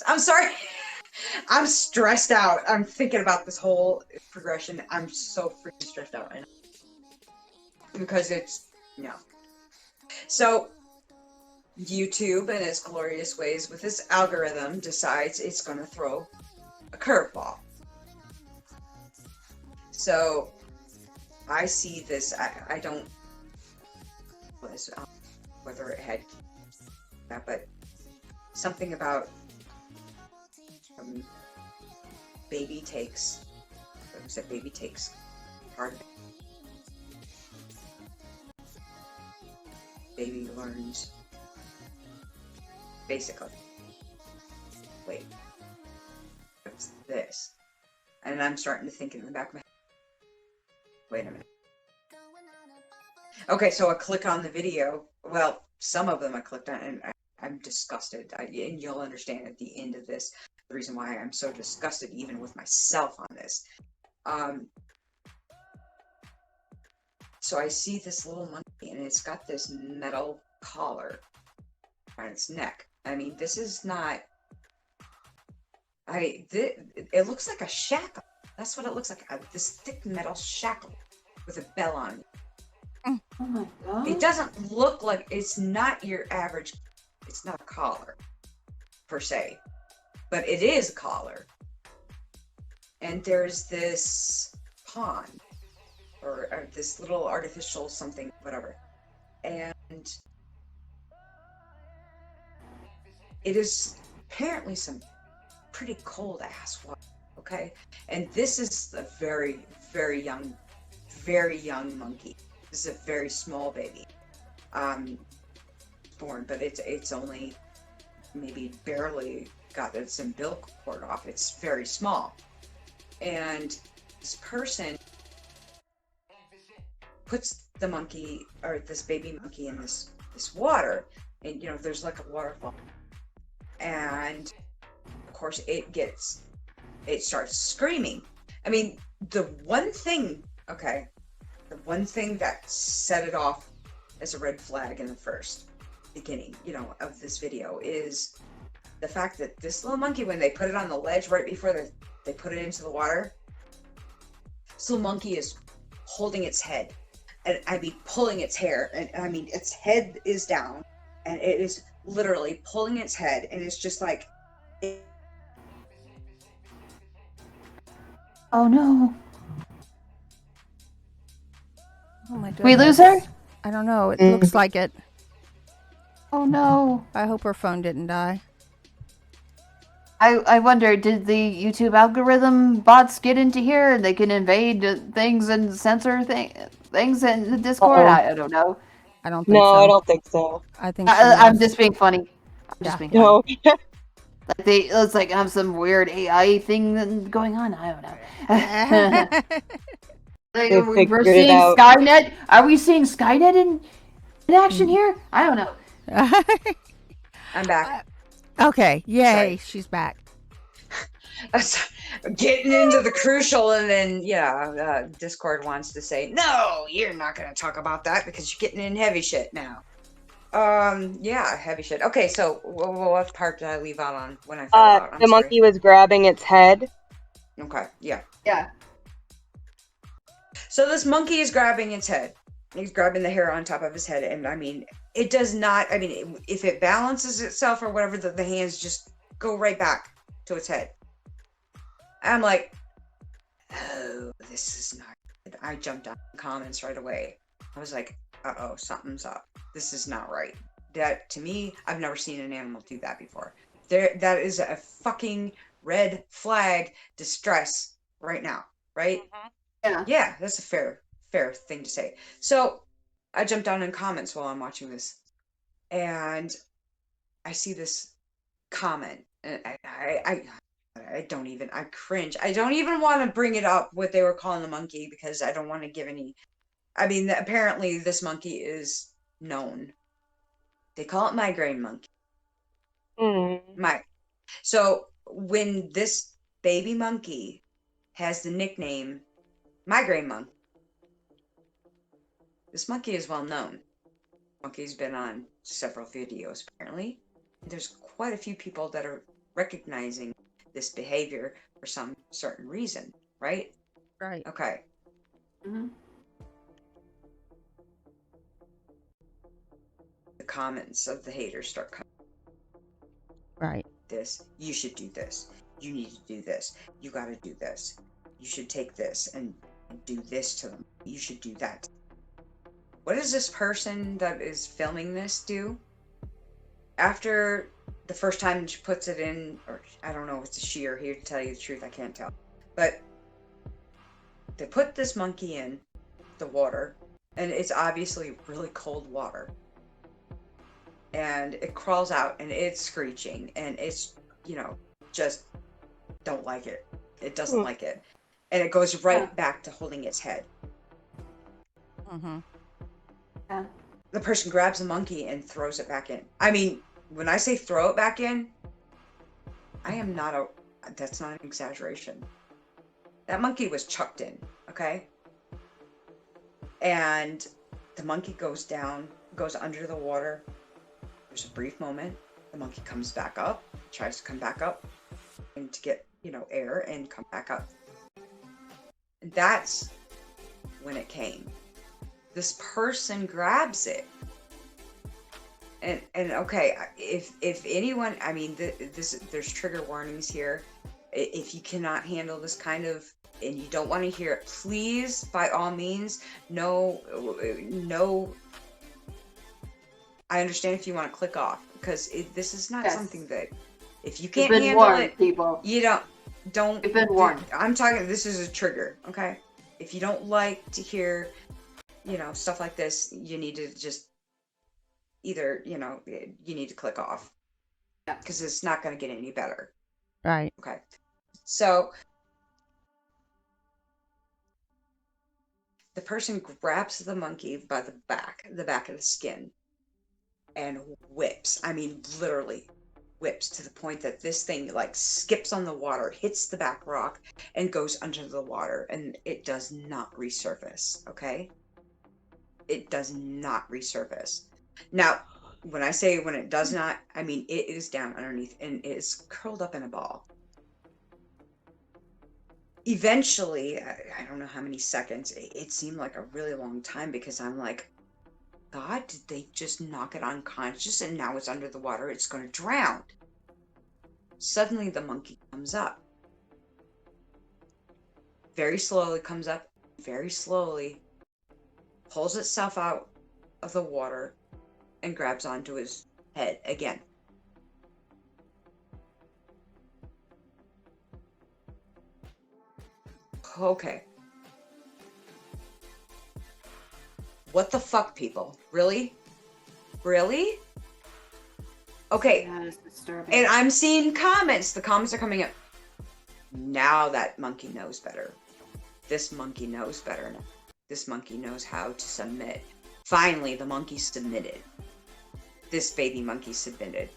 I'm sorry. I'm stressed out. I'm thinking about this whole progression. I'm so freaking stressed out right now. Because it's, no. So, YouTube, in its glorious ways, with its algorithm, decides it's going to throw a curveball. So, I see this. I don't. Whether it had that, but something about baby takes. What was it? Baby takes part of it. Baby learns. Basically. Wait. What's this? And I'm starting to think in the back of my head. Wait a minute. Okay, so I click on the video. Well, some of them I clicked on, and I'm disgusted. And you'll understand at the end of this the reason why I'm so disgusted, even with myself on this. So I see this little monkey, and it's got this metal collar on its neck. I mean, this is not. It looks like a shackle. That's what it looks like. This thick metal shackle with a bell on it. Oh my God. It doesn't look like, it's not your average, it's not a collar per se, but it is a collar. And there's this pond or this little artificial something, whatever. And it is apparently some pretty cold ass water, okay? And this is a very, very young monkey. This is a very small baby, born, but it's only maybe barely got its umbilical cord off. It's very small, and this person puts the monkey or this baby monkey in this water, and you know there's like a waterfall, and of course it starts screaming. I mean, the one thing that set it off as a red flag in the first beginning, you know, of this video is the fact that this little monkey, when they put it on the ledge right before they put it into the water, this little monkey is holding its head and I mean pulling its hair, and I mean its head is down, and it is literally pulling its head, and it's just like. Oh no. Oh my We lose her? goodness. I don't know. It looks like it. Oh no. I hope her phone didn't die. I wonder, did the YouTube algorithm bots get into here and they can invade things and censor things in the Discord? I don't know. I don't think No, so. I don't think so. I think she I'm knows. just being funny. I'm just Yeah. being funny. No. Like it's like have some weird AI thing going on. I don't know. Like, They we're figured it seeing out. Skynet. Are we seeing Skynet in action here? I don't know. I'm back. Okay. Yay. Sorry. She's back. Getting into the crucial, and then Discord wants to say, no, you're not going to talk about that because you're getting in heavy shit now. Heavy shit. Okay, so what part did I leave out on when I fell out? I'm The sorry. monkey was grabbing its head. Okay, yeah. Yeah. So this monkey is grabbing its head. He's grabbing the hair on top of his head, and I mean, it does not. I mean, if it balances itself or whatever, the hands just go right back to its head. I'm like, oh, this is not good. I jumped on the comments right away. I was like, uh-oh, something's up. This is not right. That, to me, I've never seen an animal do that before. That is a fucking red flag distress right now, right? Yeah. Yeah, that's a fair thing to say. So I jumped down in comments while I'm watching this, and I see this comment, and I don't even, I cringe. I don't even want to bring it up what they were calling the monkey because I don't want to give any. I mean, apparently this monkey is known. They call it migraine monkey. So when this baby monkey has the nickname migraine monkey, this monkey is well known. Monkey's been on several videos apparently. There's quite a few people that are recognizing this behavior for some certain reason, right? Right. Okay. Mm-hmm. The comments of the haters start coming. Right. This, you should do this. You need to do this. You got to do this. You should take this and do this to them. You should do that. What does this person that is filming this do? After the first time she puts it in, or I don't know if it's a she or he, to tell you the truth, I can't tell. But they put this monkey in the water, and it's obviously really cold water. And it crawls out, and it's screeching, and it's, just don't like it. It doesn't like it. And it goes right back to holding its head. Mm-hmm. Yeah. The person grabs the monkey and throws it back in. I mean, when I say throw it back in, that's not an exaggeration. That monkey was chucked in, okay? And the monkey goes down, goes under the water. There's a brief moment. The monkey comes back up, tries to come back up, and to get, air and come back up. And that's when it came. This person grabs it. And okay, if anyone, I mean, there's trigger warnings here. If you cannot handle this kind of, and you don't want to hear it, please, by all means, no. I understand if you want to click off, because this is not something that, if you can't handle warned, it, people. you don't. You've been warned. I'm talking. This is a trigger, okay? If you don't like to hear, stuff like this, you need to just either, you need to click off, because it's not going to get any better. Right. Okay. So the person grabs the monkey by the back of the skin, and whips. I mean, literally whips to the point that this thing skips on the water, hits the back rock, and goes under the water, and it does not resurface. Okay. It does not resurface. Now, when I say when it does not, I mean it is down underneath and it is curled up in a ball. eventually, I don't know how many seconds, it seemed like a really long time because I'm like, God, did they just knock it unconscious and now it's under the water? It's going to drown. Suddenly the monkey comes up. Very slowly comes up, very slowly, pulls itself out of the water and grabs onto his head again. Okay. What the fuck, people? Really? Really? Okay. That is disturbing. And I'm seeing comments. The comments are coming up. Now that monkey knows better. This monkey knows better now. This monkey knows how to submit. Finally, the monkey submitted. This baby monkey submitted.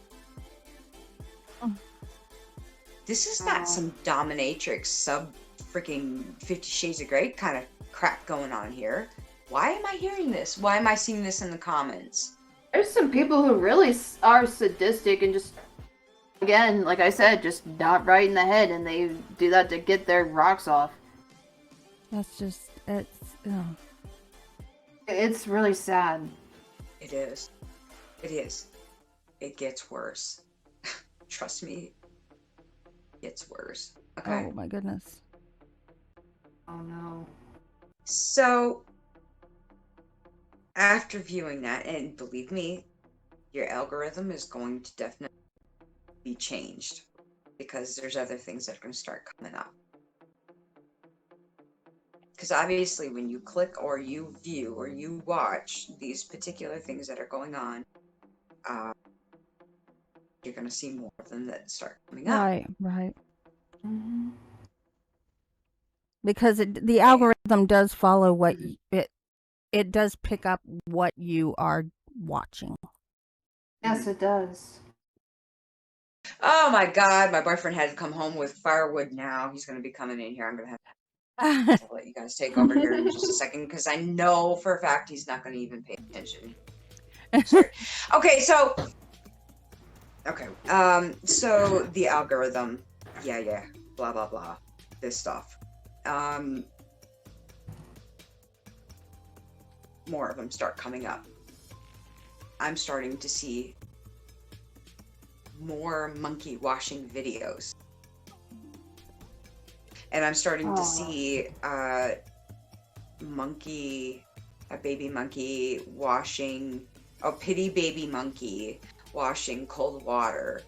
This is not some dominatrix freaking 50 Shades of Grey kind of crap going on here. Why am I hearing this? Why am I seeing this in the comments? There's some people who really are sadistic and just, again, like I said, just not right in the head, and they do that to get their rocks off. That's just, It's really sad. It is. It is. It gets worse. Trust me. It gets worse. Okay. oh my goodness. Oh no. So, after viewing that, and believe me, your algorithm is going to definitely be changed because there's other things that are going to start coming up. Because obviously when you click or you view or you watch these particular things that are going on, you're going to see more of them that start coming up. Right. Mm-hmm. Because the algorithm does follow what it does pick up what you are watching. Yes, it does. Oh my God, my boyfriend had to come home with firewood now. He's going to be coming in here. I'm going to have to let you guys take over here in just a second because I know for a fact he's not going to even pay attention. Sorry. Okay, so the algorithm, yeah, blah blah blah, this stuff. More of them start coming up. I'm starting to see more monkey washing videos. And I'm starting to see a baby monkey washing, a pity baby monkey washing cold water.